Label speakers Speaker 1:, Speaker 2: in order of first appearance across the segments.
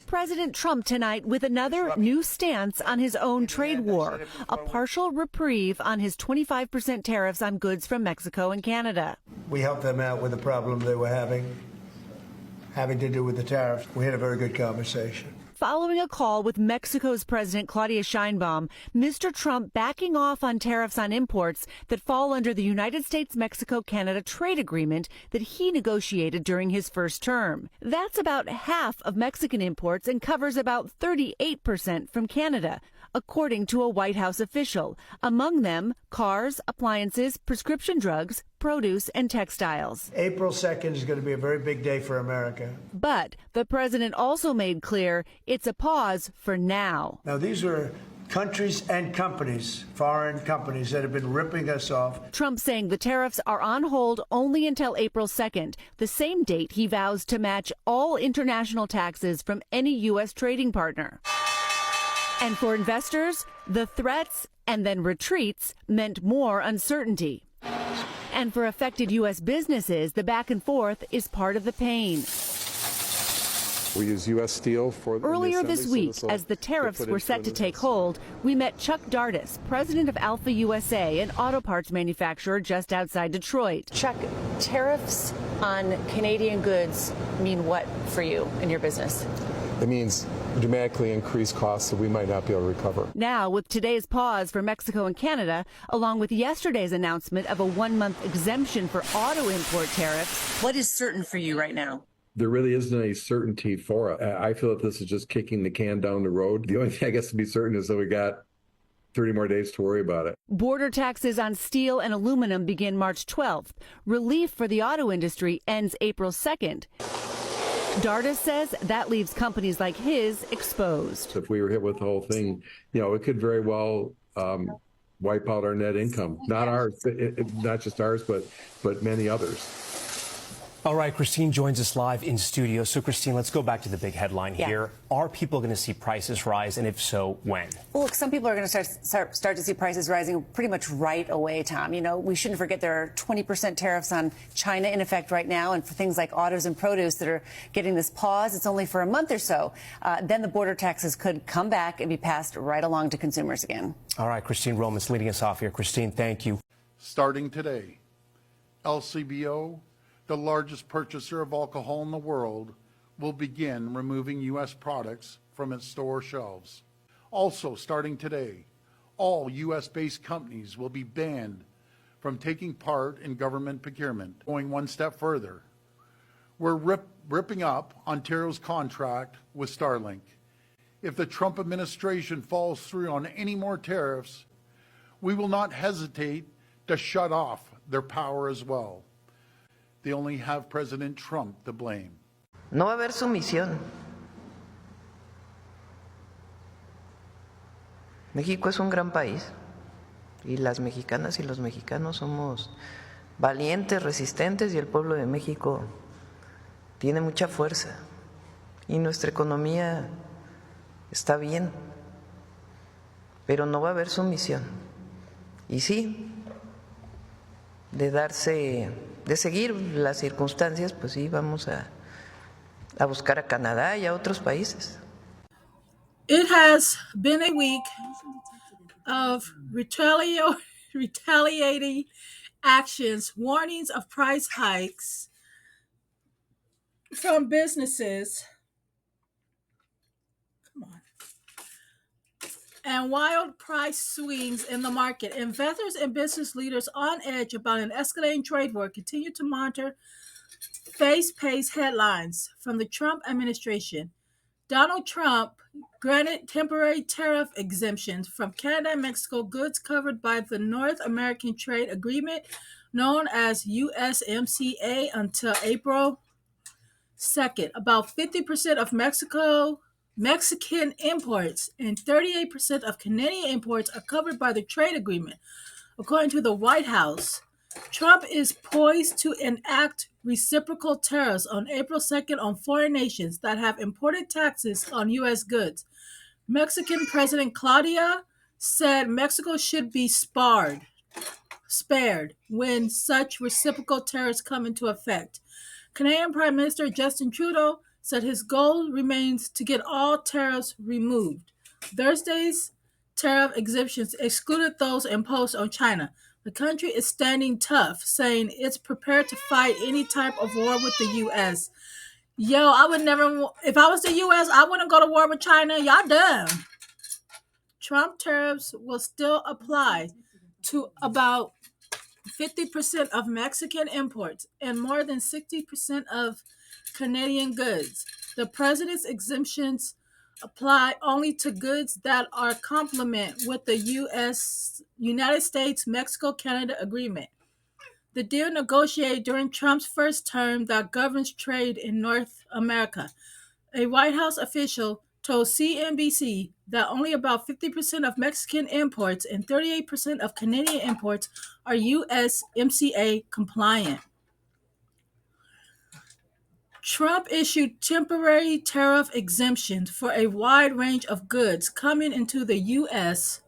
Speaker 1: President Trump tonight with another new stance on his own trade war, a partial reprieve on his 25% tariffs on goods from Mexico and Canada.
Speaker 2: We helped them out with the problem they were having to do with the tariffs. We had a very good conversation.
Speaker 1: Following a call with Mexico's President Claudia Sheinbaum, Mr. Trump backing off on tariffs on imports that fall under the United States-Mexico-Canada trade agreement that he negotiated during his first term. That's about half of Mexican imports and covers about 38% from Canada, according to a White House official. Among them, cars, appliances, prescription drugs, produce, and textiles.
Speaker 2: April 2nd is going to be a very big day for America.
Speaker 1: But the president also made clear it's a pause for now.
Speaker 2: Now, these are countries and companies, foreign companies, that have been ripping us off.
Speaker 1: Trump saying the tariffs are on hold only until April 2nd, the same date he vows to match all international taxes from any U.S. trading partner. And for investors, the threats and then retreats meant more uncertainty. And for affected U.S. businesses, the back and forth is part of the pain.
Speaker 3: We use U.S. steel for
Speaker 1: Earlier this week, as the tariffs were set to take hold, we met Chuck Dardis, president of Alpha USA, an auto parts manufacturer just outside Detroit.
Speaker 4: Chuck, tariffs on Canadian goods mean what for you and your business?
Speaker 3: It means dramatically increased costs that we might not be able to recover.
Speaker 1: Now, with today's pause for Mexico and Canada, along with yesterday's announcement of a 1-month exemption for auto import tariffs, what is certain for you right now?
Speaker 5: There really isn't any certainty for it. I feel that this is just kicking the can down the road. The only thing I guess to be certain is that we got 30 more days to worry about it.
Speaker 1: Border taxes on steel and aluminum begin March 12th. Relief for the auto industry ends April 2nd. Dardis says that leaves companies like his exposed.
Speaker 5: If we were hit with the whole thing, it could very well wipe out our net income. Not ours, not just ours, but many others.
Speaker 6: All right, Christine joins us live in studio. So, Christine, let's go back to the big headline here. Are people going to see prices rise, and if so, when?
Speaker 4: Well, look, some people are going to start to see prices rising pretty much right away, Tom. We shouldn't forget there are 20% tariffs on China in effect right now, and for things like autos and produce that are getting this pause, it's only for a month or so. Then the border taxes could come back and be passed right along to consumers again.
Speaker 6: All right, Christine Roman's leading us off here. Christine, thank you.
Speaker 7: Starting today, LCBO, the largest purchaser of alcohol in the world, will begin removing U.S. products from its store shelves. Also, starting today, all U.S.-based companies will be banned from taking part in government procurement. Going one step further, we're ripping up Ontario's contract with Starlink. If the Trump administration falls through on any more tariffs, we will not hesitate to shut off their power as well. They only have President Trump to blame.
Speaker 8: No va a haber sumisión. México es un gran país y las mexicanas y los mexicanos somos valientes, resistentes y el pueblo de México tiene mucha fuerza y nuestra economía está bien, pero no va a haber sumisión. Y sí, de seguir las circunstancias, pues sí, vamos a buscar a Canadá y a otros países.
Speaker 9: It has been a week of retaliating actions, warnings of price hikes from businesses. Come on. And wild price swings in the market. Investors and business leaders on edge about an escalating trade war continue to monitor fast-paced headlines from the Trump administration. Donald Trump granted temporary tariff exemptions from Canada and Mexico goods covered by the North American Trade Agreement, known as USMCA, until April 2nd. About 50% of Mexican imports and 38% of Canadian imports are covered by the trade agreement, according to the White House. Trump is poised to enact reciprocal tariffs on April 2nd on foreign nations that have imported taxes on U.S. goods. Mexican President Claudia said Mexico should be spared when such reciprocal tariffs come into effect. Canadian Prime Minister Justin Trudeau said his goal remains to get all tariffs removed. Thursday's tariff exemptions excluded those imposed on China. The country is standing tough, saying it's prepared to fight any type of war with the U.S. Yo, I would never, if I was the U.S., I wouldn't go to war with China. Y'all dumb. Trump tariffs will still apply to about 50% of Mexican imports and more than 60% of Canadian goods. The president's exemptions apply only to goods that are complement with the United States Mexico Canada agreement. The deal negotiated during Trump's first term that governs trade in North America. A White House official told CNBC that only about 50% of Mexican imports and 38% of Canadian imports are USMCA compliant. Trump issued temporary tariff exemptions for a wide range of goods coming into the U.S.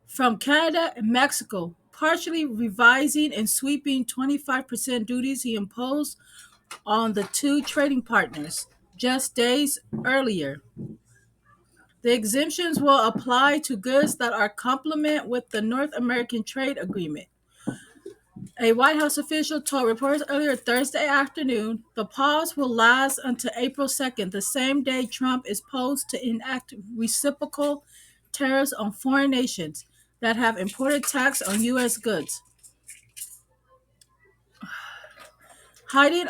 Speaker 9: from Canada and Mexico, partially revising and sweeping 25% duties he imposed on the two trading partners just days earlier. The exemptions will apply to goods that are complement with the North American Trade Agreement. A White House official told reporters earlier Thursday afternoon the pause will last until April 2nd, the same day Trump is poised to enact reciprocal tariffs on foreign nations that have imported tax on U.S. goods. Hiding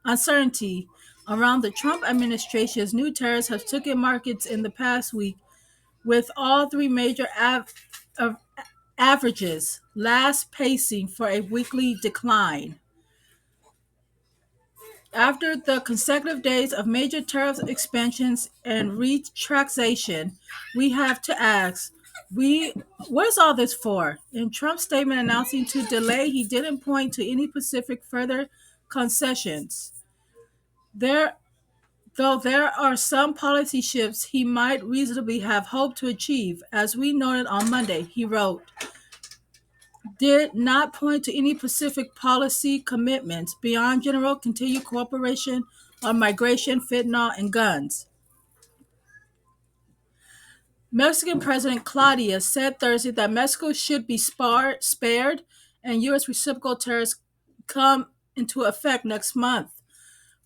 Speaker 9: uncertainty around the Trump administration's new tariffs have taken markets in the past week, with all three major averages last pacing for a weekly decline. After the consecutive days of major tariff expansions and retraxation, we have to ask, what's all this for? In Trump's statement announcing to delay, he didn't point to any specific further concessions. Though there are some policy shifts he might reasonably have hoped to achieve, as we noted on Monday, he wrote, did not point to any specific policy commitments beyond general continued cooperation on migration, fentanyl, and guns. Mexican President Claudia said Thursday that Mexico should be spared and U.S. reciprocal tariffs come into effect next month.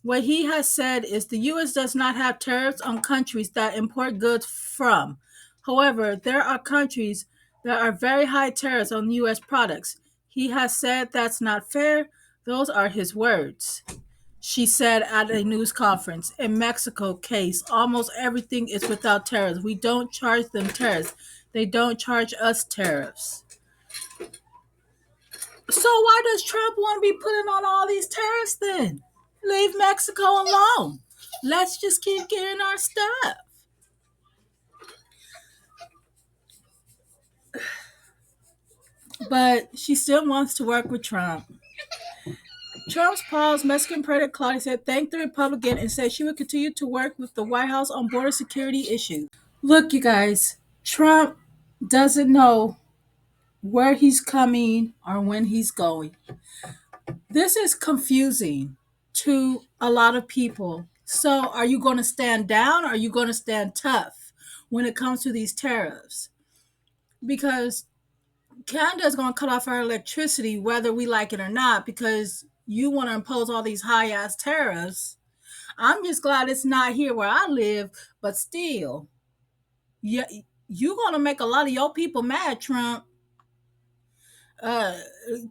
Speaker 9: What he has said is the U.S. does not have tariffs on countries that import goods from. However, there are countries that are very high tariffs on U.S. products. He has said that's not fair. Those are his words. She said at a news conference. In Mexico case, almost everything is without tariffs. We don't charge them tariffs. They don't charge us tariffs. So why does Trump want to be putting on all these tariffs then? Leave Mexico alone. Let's just keep getting our stuff. But she still wants to work with Trump. Trump's pause, Mexican President Claudia said thanked the Republican and said she would continue to work with the White House on border security issues. Look, you guys, Trump doesn't know where he's coming or when he's going. This is confusing to a lot of people. So are you going to stand down or are you going to stand tough when it comes to these tariffs? Because Canada is going to cut off our electricity whether we like it or not because you want to impose all these high-ass tariffs. I'm just glad it's not here where I live, but still, you're going to make a lot of your people mad, Trump.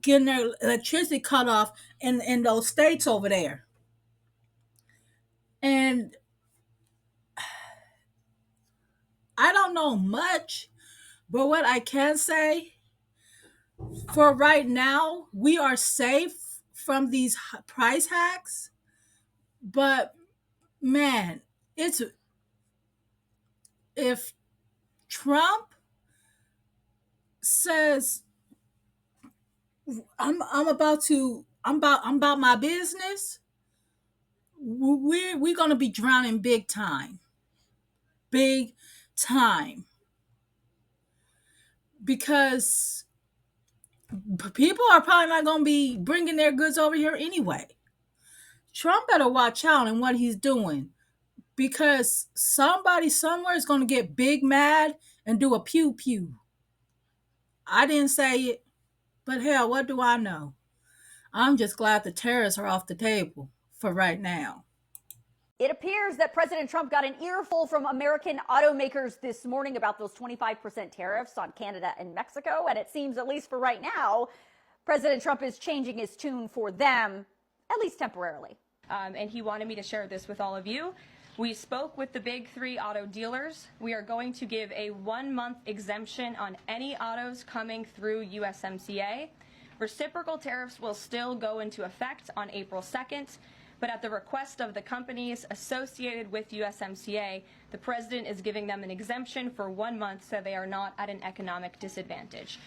Speaker 9: Getting their electricity cut off in those states over there. And I don't know much, but what I can say, for right now, we are safe from these price hacks. But man, if Trump says I'm about my business, we're gonna be drowning big time, because people are probably not gonna be bringing their goods over here anyway. Trump better watch out in what he's doing because somebody somewhere is going to get big mad and do a pew pew. I didn't say it, but hell, what do I know? I'm just glad the tariffs are off the table for right now.
Speaker 10: It appears that President Trump got an earful from American automakers this morning about those 25% tariffs on Canada and Mexico. And it seems, at least for right now, President Trump is changing his tune for them, at least temporarily.
Speaker 11: And he wanted me to share this with all of you. We spoke with the big three auto dealers. We are going to give a 1-month exemption on any autos coming through USMCA. Reciprocal tariffs will still go into effect on April 2nd. But at the request of the companies associated with USMCA, the president is giving them an exemption for 1 month so they are not at an economic disadvantage.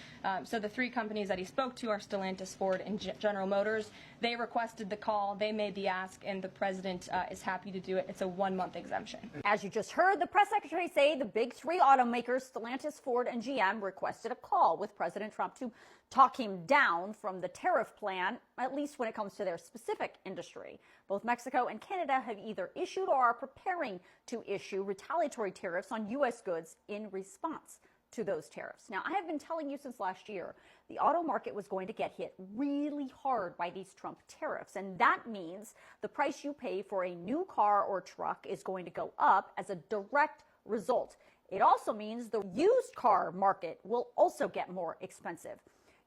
Speaker 11: So the three companies that he spoke to are Stellantis, Ford, and General Motors. They requested the call, they made the ask, and the president is happy to do it. It's a 1-month exemption.
Speaker 10: As you just heard the press secretary say, the big three automakers, Stellantis, Ford, and GM, requested a call with President Trump to talk him down from the tariff plan, at least when it comes to their specific industry. Both Mexico and Canada have either issued or are preparing to issue retaliatory tariffs on U.S. goods in response to those tariffs. Now, I have been telling you since last year, the auto market was going to get hit really hard by these Trump tariffs. And that means the price you pay for a new car or truck is going to go up as a direct result. It also means the used car market will also get more expensive.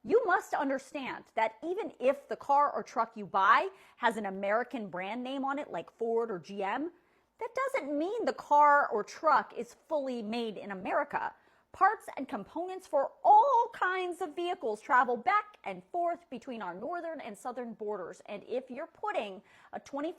Speaker 10: You must understand that even if the car or truck you buy has an American brand name on it, like Ford or GM, that doesn't mean the car or truck is fully made in America. Parts and components for all kinds of vehicles travel back and forth between our northern and southern borders. And if you're putting a 25%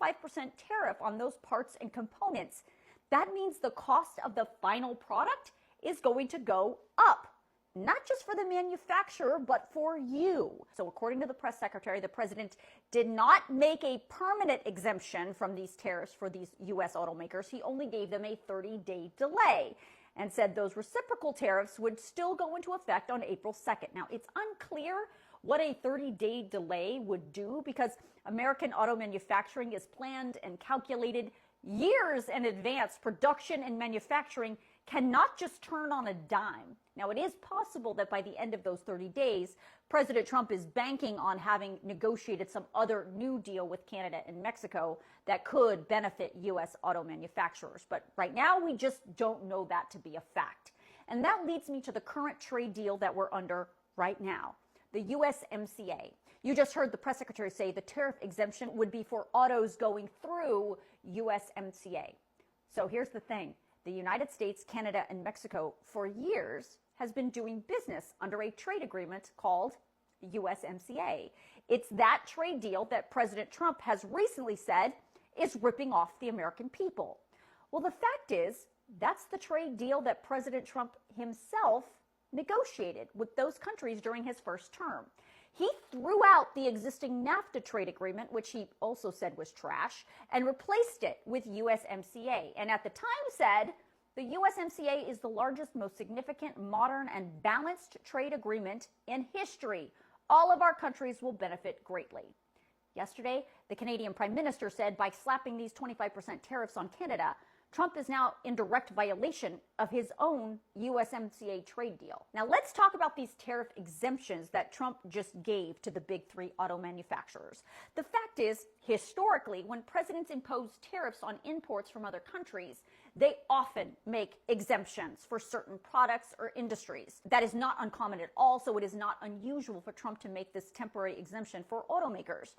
Speaker 10: tariff on those parts and components, that means the cost of the final product is going to go up. Not just for the manufacturer, but for you. So according to the press secretary, the president did not make a permanent exemption from these tariffs for these U.S. automakers. He only gave them a 30-day delay and said those reciprocal tariffs would still go into effect on April 2nd. Now, it's unclear what a 30-day delay would do because American auto manufacturing is planned and calculated years in advance. Production and manufacturing cannot just turn on a dime. Now, it is possible that by the end of those 30 days, President Trump is banking on having negotiated some other new deal with Canada and Mexico that could benefit U.S. auto manufacturers. But right now, we just don't know that to be a fact. And that leads me to the current trade deal that we're under right now, the USMCA. You just heard the press secretary say the tariff exemption would be for autos going through USMCA. So here's the thing. The United States, Canada, and Mexico for years has been doing business under a trade agreement called USMCA. It's that trade deal that President Trump has recently said is ripping off the American people. Well, the fact is, that's the trade deal that President Trump himself negotiated with those countries during his first term. He threw out the existing NAFTA trade agreement, which he also said was trash, and replaced it with USMCA. And at the time said, the USMCA is the largest, most significant, modern, and balanced trade agreement in history. All of our countries will benefit greatly. Yesterday, the Canadian Prime Minister said by slapping these 25% tariffs on Canada, Trump is now in direct violation of his own USMCA trade deal. Now, let's talk about these tariff exemptions that Trump just gave to the big three auto manufacturers. The fact is, historically, when presidents impose tariffs on imports from other countries, they often make exemptions for certain products or industries. That is not uncommon at all, so it is not unusual for Trump to make this temporary exemption for automakers.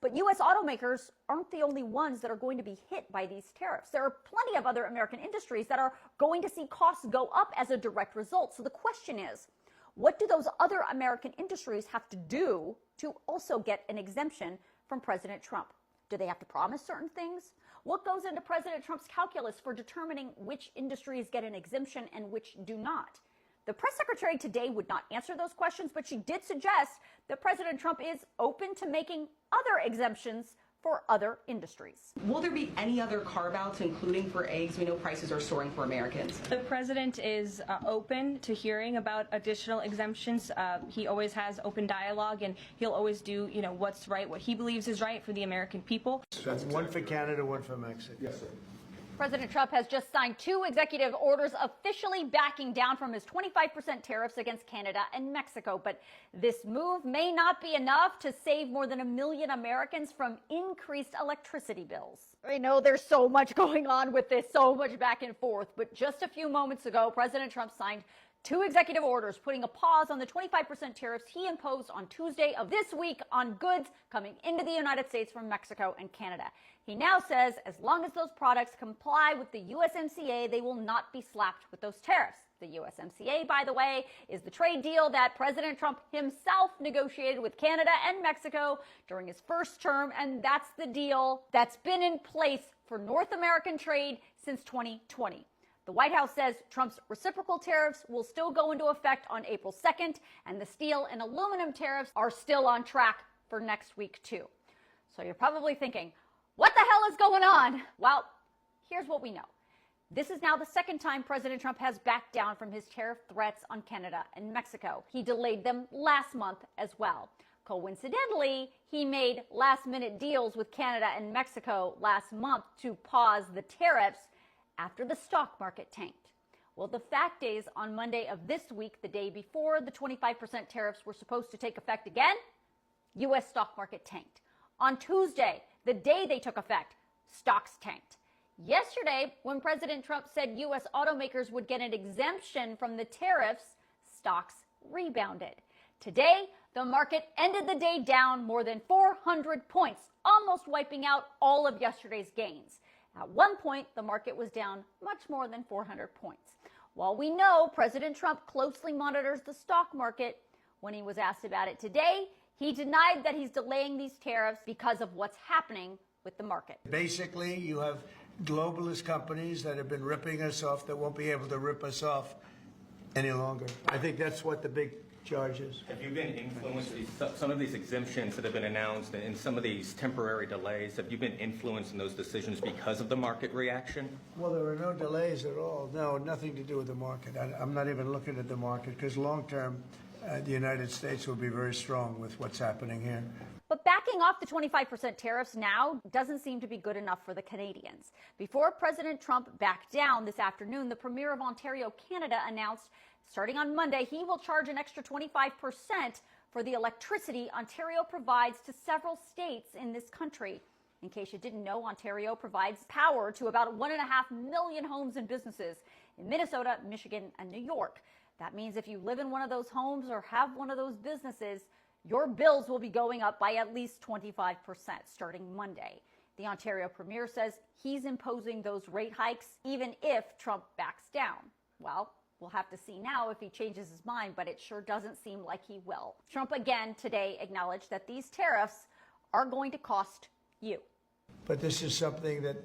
Speaker 10: But U.S. automakers aren't the only ones that are going to be hit by these tariffs. There are plenty of other American industries that are going to see costs go up as a direct result. So the question is, what do those other American industries have to do to also get an exemption from President Trump? Do they have to promise certain things? What goes into President Trump's calculus for determining which industries get an exemption and which do not? The press secretary today would not answer those questions, but she did suggest that President Trump is open to making other exemptions for other industries.
Speaker 12: Will there be any other carve-outs, including for eggs? We know prices are soaring for Americans.
Speaker 11: The president is open to hearing about additional exemptions. He always has open dialogue, and he'll always do, what's right, what he believes is right for the American people.
Speaker 2: So that's one for Canada, one for Mexico.
Speaker 5: Yes, sir.
Speaker 10: President Trump has just signed 2 executive orders officially backing down from his 25% tariffs against Canada and Mexico. But this move may not be enough to save more than 1 million Americans from increased electricity bills. I know there's so much going on with this, so much back and forth. But just a few moments ago, President Trump signed 2 executive orders putting a pause on the 25% tariffs he imposed on Tuesday of this week on goods coming into the United States from Mexico and Canada. He now says as long as those products comply with the USMCA, they will not be slapped with those tariffs. The USMCA, by the way, is the trade deal that President Trump himself negotiated with Canada and Mexico during his first term, and that's the deal that's been in place for North American trade since 2020. The White House says Trump's reciprocal tariffs will still go into effect on April 2nd, and the steel and aluminum tariffs are still on track for next week, too. So you're probably thinking, what the hell is going on? Well, here's what we know. This is now the second time President Trump has backed down from his tariff threats on Canada and Mexico. He delayed them last month as well. Coincidentally, he made last-minute deals with Canada and Mexico last month to pause the tariffs after the stock market tanked. Well, the fact is, on Monday of this week, the day before the 25% tariffs were supposed to take effect again, U.S. stock market tanked. On Tuesday, the day they took effect, stocks tanked. Yesterday, when President Trump said U.S. automakers would get an exemption from the tariffs, stocks rebounded. Today, the market ended the day down more than 400 points, almost wiping out all of yesterday's gains. At one point, the market was down much more than 400 points. While we know President Trump closely monitors the stock market, when he was asked about it today, he denied that he's delaying these tariffs because of what's happening with the market.
Speaker 2: Basically, you have globalist companies that have been ripping us off that won't be able to rip us off any longer. I think that's what the big charge is.
Speaker 13: Have you been influenced, some of these exemptions that have been announced and some of these temporary delays, have you been influenced in those decisions because of the market reaction?
Speaker 2: Well, there are no delays at all. No, nothing to do with the market. I'm not even looking at the market because long term, the United States will be very strong with what's happening here.
Speaker 10: But backing off the 25% tariffs now doesn't seem to be good enough for the Canadians. Before President Trump backed down this afternoon, the Premier of Ontario, Canada, announced starting on Monday he will charge an extra 25% for the electricity Ontario provides to several states in this country. In case you didn't know, Ontario provides power to about 1.5 million homes and businesses in Minnesota, Michigan, and New York. That means if you live in one of those homes or have one of those businesses, your bills will be going up by at least 25% starting Monday. The Ontario Premier says he's imposing those rate hikes even if Trump backs down. Well, we'll have to see now if he changes his mind, but it sure doesn't seem like he will. Trump again today acknowledged that these tariffs are going to cost you.
Speaker 2: But this is something that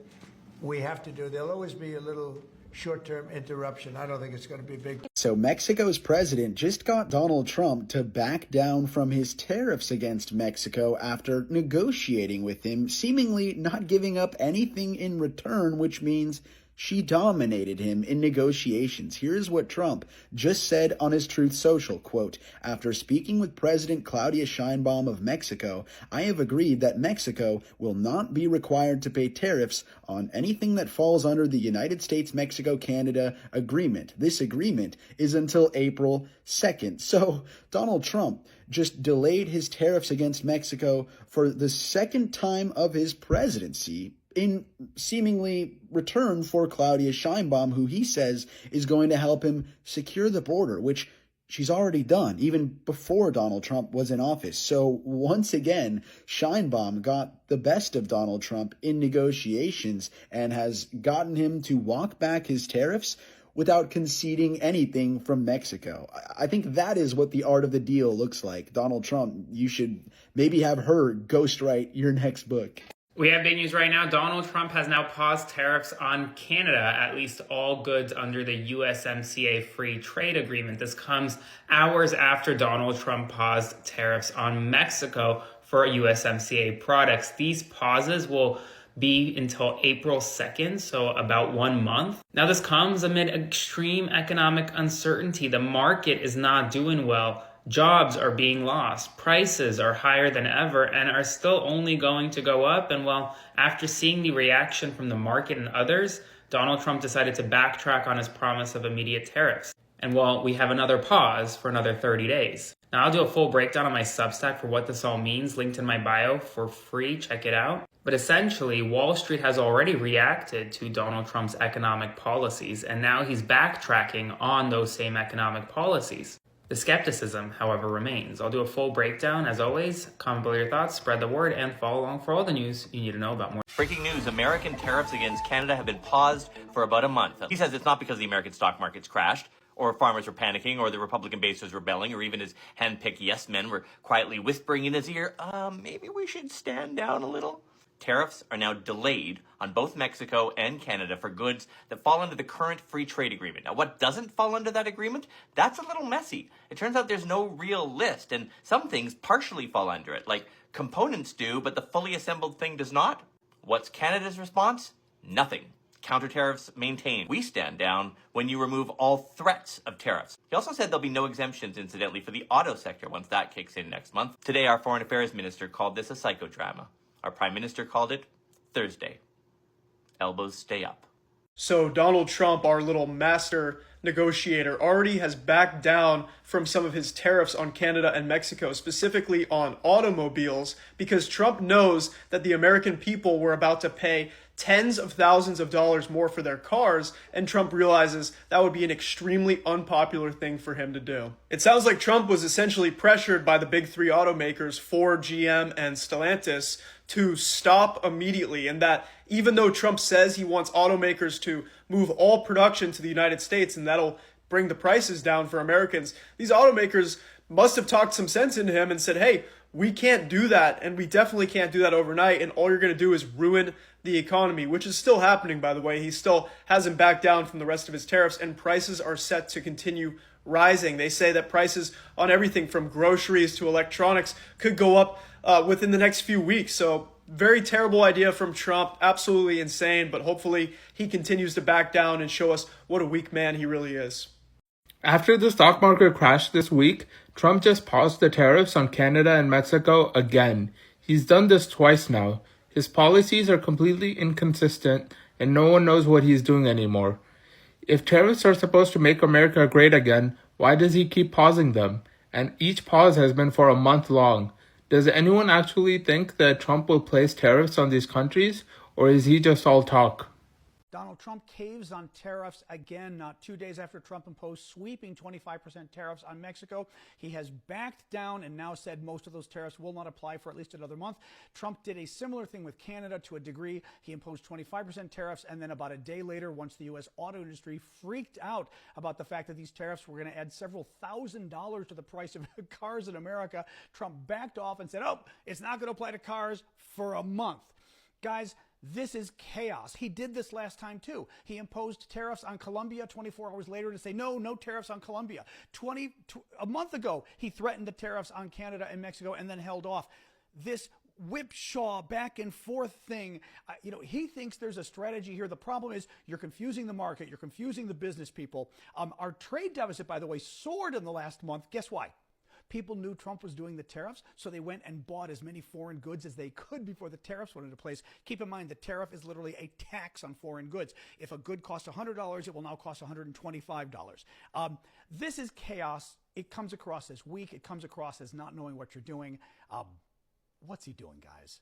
Speaker 2: we have to do. There'll always be a little short-term interruption. I don't think it's going to be big.
Speaker 14: So Mexico's president just got Donald Trump to back down from his tariffs against Mexico after negotiating with him, seemingly not giving up anything in return, which means she dominated him in negotiations. Here's what Trump just said on his Truth Social, quote, "After speaking with President Claudia Sheinbaum of Mexico, I have agreed that Mexico will not be required to pay tariffs on anything that falls under the United States-Mexico-Canada agreement. This agreement is until April 2nd. So Donald Trump just delayed his tariffs against Mexico for the second time of his presidency, in seemingly return for Claudia Sheinbaum, who he says is going to help him secure the border, which she's already done even before Donald Trump was in office. So once again, Sheinbaum got the best of Donald Trump in negotiations and has gotten him to walk back his tariffs without conceding anything from Mexico. I think that is what the art of the deal looks like. Donald Trump, you should maybe have her ghostwrite your next book.
Speaker 15: We have big news right now. Donald Trump has now paused tariffs on Canada, at least all goods under the USMCA free trade agreement. This comes hours after Donald Trump paused tariffs on Mexico for USMCA products. These pauses will be until April 2nd, so about 1 month. Now, this comes amid extreme economic uncertainty. The market is not doing well. Jobs are being lost. Prices are higher than ever and are still only going to go up. And well, after seeing the reaction from the market and others, Donald Trump decided to backtrack on his promise of immediate tariffs. And well, we have another pause for another 30 days. Now, I'll do a full breakdown on my Substack for what this all means, linked in my bio for free. Check it out. But essentially, Wall Street has already reacted to Donald Trump's economic policies, and now he's backtracking on those same economic policies. The skepticism, however, remains. I'll do a full breakdown. As always, comment below your thoughts, spread the word, and follow along for all the news you need to know about more.
Speaker 16: Breaking news, American tariffs against Canada have been paused for about a month. He says it's not because the American stock market's crashed, or farmers were panicking, or the Republican base was rebelling, or even his hand-picked yes men were quietly whispering in his ear, maybe we should stand down a little. Tariffs are now delayed on both Mexico and Canada for goods that fall under the current free trade agreement. Now, what doesn't fall under that agreement? That's a little messy. It turns out there's no real list, and some things partially fall under it, like components do, but the fully assembled thing does not. What's Canada's response? Nothing. Counter tariffs maintained. We stand down when you remove all threats of tariffs. He also said there'll be no exemptions, incidentally, for the auto sector once that kicks in next month. Today, our foreign affairs minister called this a psychodrama. Our prime minister called it Thursday. Elbows stay up.
Speaker 17: So Donald Trump, our little master negotiator, already has backed down from some of his tariffs on Canada and Mexico, specifically on automobiles, because Trump knows that the American people were about to pay tens of thousands of dollars more for their cars, and Trump realizes that would be an extremely unpopular thing for him to do. It sounds like Trump was essentially pressured by the big three automakers, Ford, GM, and Stellantis, to stop immediately, and that even though Trump says he wants automakers to move all production to the United States and that'll bring the prices down for Americans, these automakers must have talked some sense into him and said, hey, we can't do that, and we definitely can't do that overnight, and all you're going to do is ruin the economy, which is still happening, by the way. He still hasn't backed down from the rest of his tariffs, and prices are set to continue rising. They say that prices on everything from groceries to electronics could go up within the next few weeks. So very terrible idea from Trump, absolutely insane, but hopefully he continues to back down and show us what a weak man he really is.
Speaker 18: After the stock market crashed this week, Trump just paused the tariffs on Canada and Mexico again. He's done this twice now. His policies are completely inconsistent, and no one knows what he's doing anymore. If tariffs are supposed to make America great again, why does he keep pausing them? And each pause has been for a month long. Does anyone actually think that Trump will place tariffs on these countries, or is he just all talk?
Speaker 19: Donald Trump caves on tariffs again, not 2 days after Trump imposed sweeping 25% tariffs on Mexico. He has backed down and now said most of those tariffs will not apply for at least another month. Trump did a similar thing with Canada to a degree. He imposed 25% tariffs, and then about a day later, once the U.S. auto industry freaked out about the fact that these tariffs were going to add several $1,000s to the price of cars in America, Trump backed off and said, oh, it's not going to apply to cars for a month. Guys, this is chaos. He did this last time too. He imposed tariffs on Colombia 24 hours later to say, no tariffs on Colombia. A month ago, he threatened the tariffs on Canada and Mexico and then held off. This whipsaw back and forth thing, he thinks there's a strategy here. The problem is you're confusing the market. You're confusing the business people. Our trade deficit, by the way, soared in the last month. Guess why? People knew Trump was doing the tariffs, so they went and bought as many foreign goods as they could before the tariffs went into place. Keep in mind, the tariff is literally a tax on foreign goods. If a good costs $100, it will now cost $125. This is chaos. It comes across as weak. It comes across as not knowing what you're doing. What's he doing, guys?